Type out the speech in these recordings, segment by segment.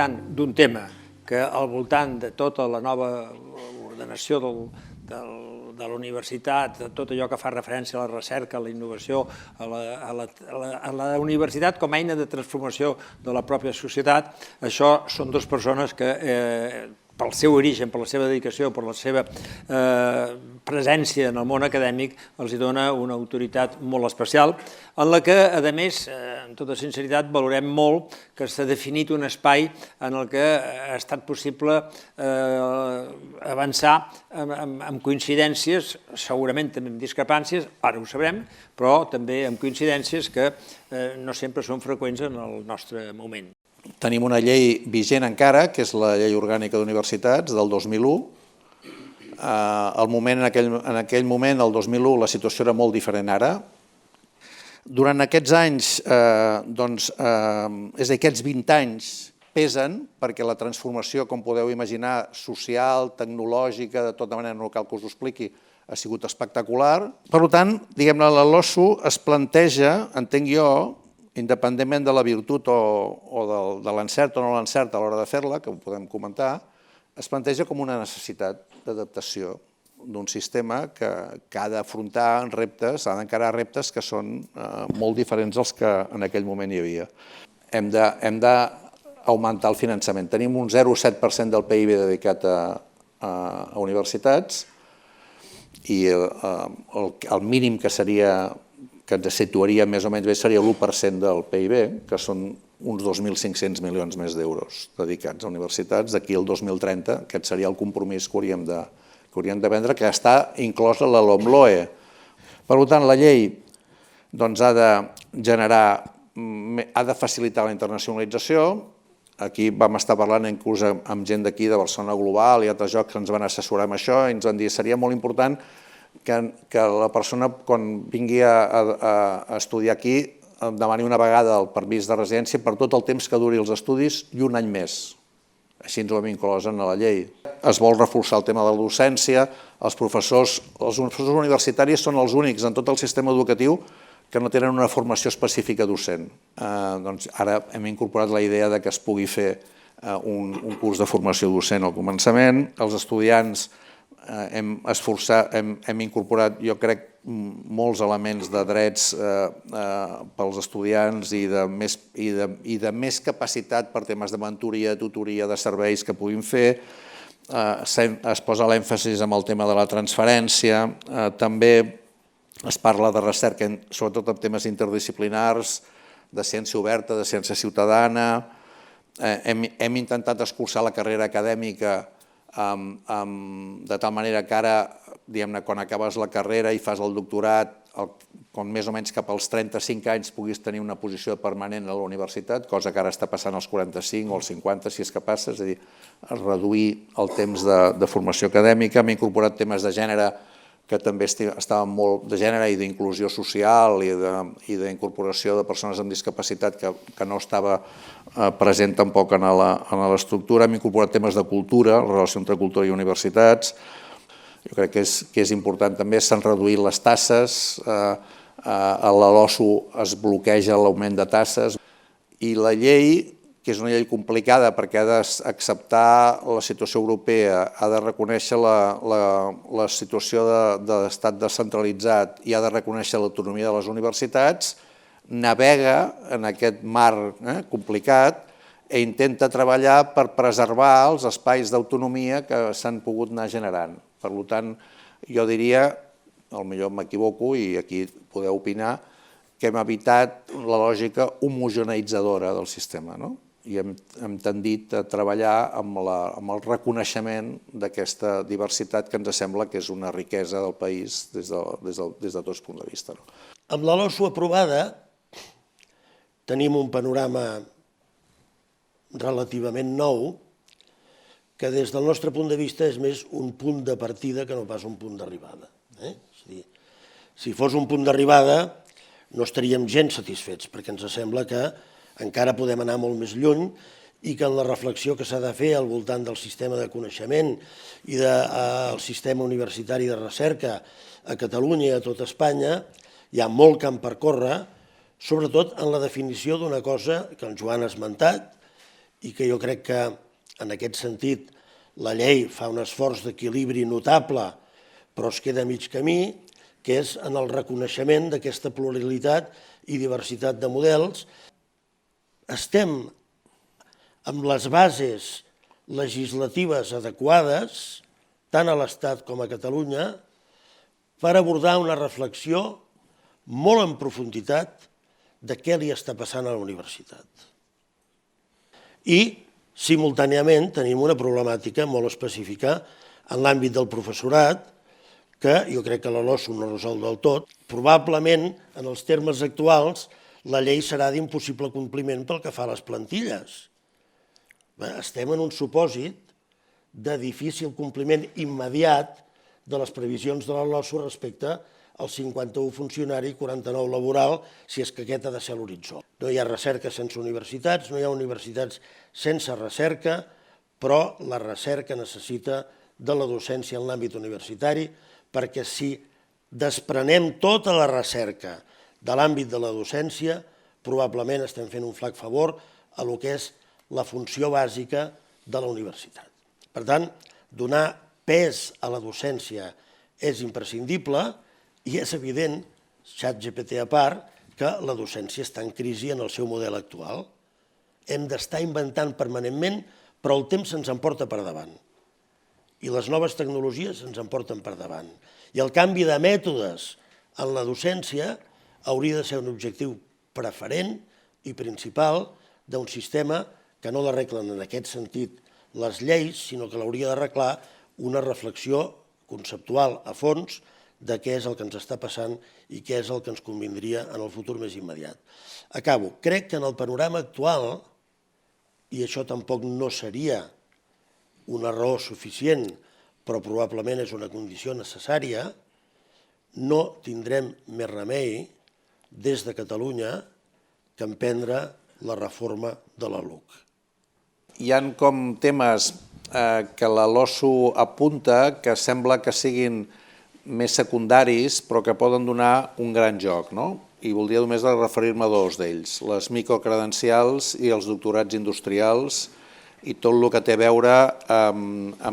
tractant d'un tema que al voltant de tota la nova ordenació de la universitat, tot allò que fa referència a la recerca, a la innovació, a la universitat com a eina de transformació de la pròpia societat, això són dues persones que pel seu origen, per la seva dedicació, per la seva presència en el món acadèmic, els dona una autoritat molt especial, en la que, a més, amb tota sinceritat, valorem molt que s'ha definit un espai en el que ha estat possible avançar amb coincidències, segurament també amb discrepàncies, ara ho sabrem, però també amb coincidències que no sempre són freqüents en el nostre moment. Tenim una llei vigent encara, que és la Llei Orgànica d'Universitats del 2001. En aquell moment, el 2001, la situació era molt diferent ara. Durant aquests anys, és a dir, aquests 20 anys pesen perquè la transformació, com podeu imaginar, social, tecnològica, de tota manera no cal que us ho expliqui, ha sigut espectacular. Per tant, diguem-ne, la LOSU es planteja, entenc jo, independentment de la virtut o de l'encert o no l'encert a l'hora de fer-la, que ho podem comentar, es planteja com una necessitat d'adaptació d'un sistema que ha d'afrontar reptes, ha d'encarar reptes que són molt diferents dels que en aquell moment hi havia. Hem d'augmentar el finançament. Tenim un 0,7% del PIB dedicat a universitats i el mínim que ens situaria més o menys bé seria l'1% del PIB, que són uns 2.500 milions més d'euros dedicats a universitats. D'aquí al 2030, aquest seria el compromís que hauríem de prendre, que està inclosa a la LOMLOE. Per tant, la llei ha de facilitar la internacionalització. Aquí vam estar parlant inclús amb gent d'aquí, de Barcelona Global i altres llocs que ens van assessorar amb això i ens van dir que seria molt important que la persona, quan vingui a estudiar aquí, demani una vegada el permís de residència per tot el temps que duri els estudis i un any més. Així ens ho hem inclòs en la llei. Es vol reforçar el tema de la docència. Els professors universitaris són els únics en tot el sistema educatiu que no tenen una formació específica docent. Ara hem incorporat la idea que es pugui fer un curs de formació docent al començament. Els estudiants hem incorporat, jo crec, molts elements de drets pels estudiants i de més capacitat per temes de mentoria, tutoria, de serveis que puguin fer. Es posa l'èmfasi en el tema de la transferència. També es parla de recerca, sobretot en temes interdisciplinars, de ciència oberta, de ciència ciutadana. Hem intentat escurçar la carrera acadèmica de tal manera que ara, quan acabes la carrera i fas el doctorat, quan més o menys cap als 35 anys puguis tenir una posició permanent a la universitat, cosa que ara està passant als 45 o als 50, si és que passa, és a dir, reduir el temps de formació acadèmica. Hem incorporat temes de gènere que també estaven molt de gènere i d'inclusió social i d'incorporació de persones amb discapacitat que no estava present tampoc en l'estructura. Hem incorporat temes de cultura, la relació entre cultura i universitats. Jo crec que és important també, s'han reduït les taxes, a la LOSU es bloqueja l'augment de taxes i la llei, que és una llei complicada perquè ha d'acceptar la situació europea, ha de reconèixer la situació d'estat descentralitzat i ha de reconèixer l'autonomia de les universitats, navega en aquest mar complicat i intenta treballar per preservar els espais d'autonomia que s'han pogut anar generant. Per tant, jo diria, potser m'equivoco i aquí podeu opinar, que hem evitat la lògica homogeneitzadora del sistema, i hem tendit a treballar amb el reconeixement d'aquesta diversitat que ens sembla que és una riquesa del país des de tots punts de vista. Amb la LOSU aprovada tenim un panorama relativament nou que des del nostre punt de vista és més un punt de partida que no pas un punt d'arribada. És a dir, si fos un punt d'arribada no estaríem gens satisfets perquè ens sembla que encara podem anar molt més lluny i que en la reflexió que s'ha de fer al voltant del sistema de coneixement i del sistema universitari de recerca a Catalunya i a tot Espanya hi ha molt camp per córrer, sobretot en la definició d'una cosa que el Joan ha esmentat i que jo crec que en aquest sentit la llei fa un esforç d'equilibri notable, però es queda a mig camí, que és en el reconeixement d'aquesta pluralitat i diversitat de models. Estem amb les bases legislatives adequades, tant a l'Estat com a Catalunya, per abordar una reflexió molt en profunditat de què li està passant a la universitat. I, simultàniament, tenim una problemàtica molt específica en l'àmbit del professorat, que jo crec que la LOSU no resol del tot. Probablement, en els termes actuals, la llei serà d'impossible compliment pel que fa a les plantilles. Estem en un supòsit de difícil compliment immediat de les previsions de la LOSU respecte al 51 funcionari i 49 laboral, si és que aquest ha de ser l'horitzó. No hi ha recerca sense universitats, no hi ha universitats sense recerca, però la recerca necessita de la docència en l'àmbit universitari, perquè si desprenem tota la recerca de l'àmbit de la docència, probablement estem fent un flac favor a el que és la funció bàsica de la universitat. Per tant, donar pes a la docència és imprescindible i és evident, ChatGPT a part, que la docència està en crisi en el seu model actual. Hem d'estar inventant permanentment, però el temps se'ns emporta per davant. I les noves tecnologies ens en porten per davant. I el canvi de mètodes en la docència hauria de ser un objectiu preferent i principal d'un sistema que no l'arreglen en aquest sentit les lleis, sinó que l'hauria d'arreglar una reflexió conceptual a fons de què és el que ens està passant i què és el que ens convindria en el futur més immediat. Acabo. Crec que en el panorama actual, i això tampoc no seria una raó suficient, però probablement és una condició necessària, no tindrem més remei des de Catalunya que emprendre la reforma de la LUC. Hi ha com temes que la LOSU apunta que sembla que siguin més secundaris però que poden donar un gran joc, no? I voldria només referir-me a dos d'ells, les microcredencials i els doctorats industrials i tot el que té a veure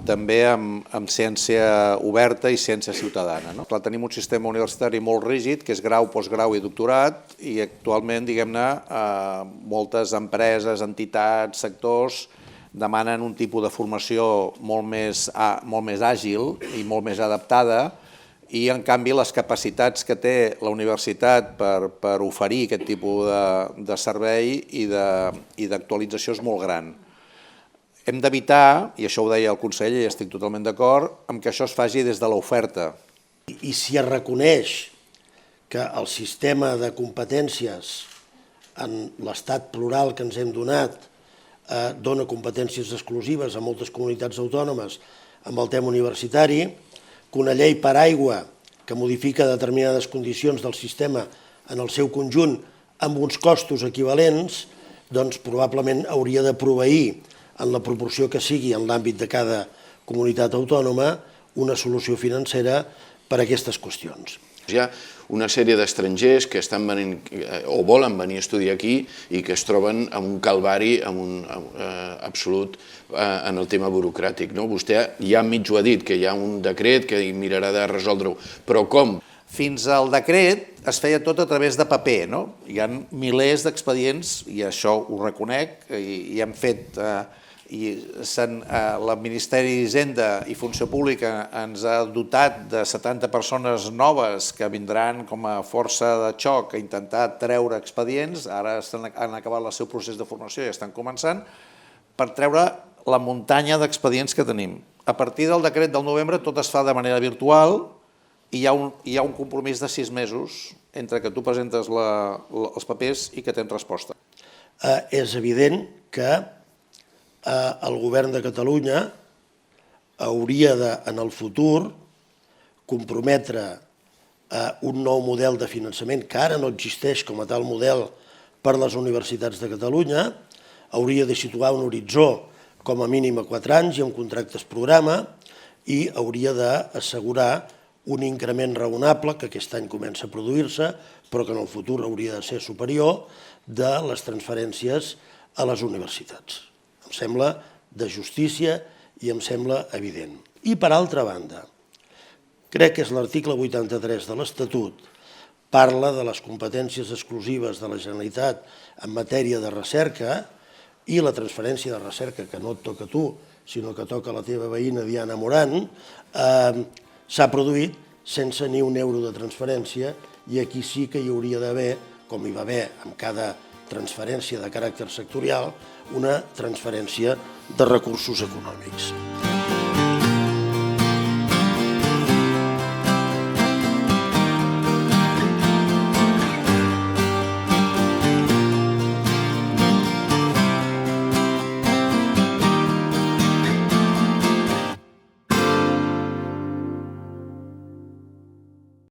també amb ciència oberta i ciència ciutadana. Clar, tenim un sistema universitari molt rígid, que és grau, postgrau i doctorat, i actualment, diguem-ne, moltes empreses, entitats, sectors demanen un tipus de formació molt més àgil i molt més adaptada, i en canvi les capacitats que té la universitat per oferir aquest tipus de servei i d'actualització és molt gran. Hem d'evitar, i això ho deia el conseller i estic totalment d'acord, amb que això es faci des de l'oferta. I si es reconeix que el sistema de competències en l'estat plural que ens hem donat dona competències exclusives a moltes comunitats autònomes amb el tema universitari, que una llei paraigua que modifica determinades condicions del sistema en el seu conjunt amb uns costos equivalents, doncs probablement hauria de proveir en la proporció que sigui en l'àmbit de cada comunitat autònoma una solució financera per a aquestes qüestions. Hi ha una sèrie d'estrangers que estan venint o volen venir a estudiar aquí i que es troben amb un calvari absolut en el tema burocràtic. Vostè ja mig ho ha dit, que hi ha un decret que mirarà de resoldre-ho, però com? Fins al decret es feia tot a través de paper, no? Hi ha milers d'expedients, i això ho reconec, i hem fet... El Ministeri d'Hisenda i Funció Pública ens ha dotat de 70 persones noves que vindran com a força de xoc a intentar treure expedients, ara han acabat el seu procés de formació i estan començant, per treure la muntanya d'expedients que tenim. A partir del decret del novembre tot es fa de manera virtual i hi ha un compromís de 6 mesos entre que tu presentes els papers i que tens resposta. És evident que el govern de Catalunya hauria de, en el futur, comprometre un nou model de finançament que ara no existeix com a tal model per les universitats de Catalunya, hauria de situar un horitzó com a mínim a 4 anys i amb contractes programa i hauria d'assegurar un increment raonable, que aquest any comença a produir-se, però que en el futur hauria de ser superior, de les transferències a les universitats. sembla de justícia i em sembla evident. I per altra banda, crec que és l'article 83 de l'Estatut, parla de les competències exclusives de la Generalitat en matèria de recerca i la transferència de recerca, que no et toca a tu, sinó que toca a la teva veïna Diana Moran, s'ha produït sense ni un euro de transferència, i aquí sí que hi hauria d'haver, com hi va haver amb cada transferència de caràcter sectorial, una transferència de recursos econòmics.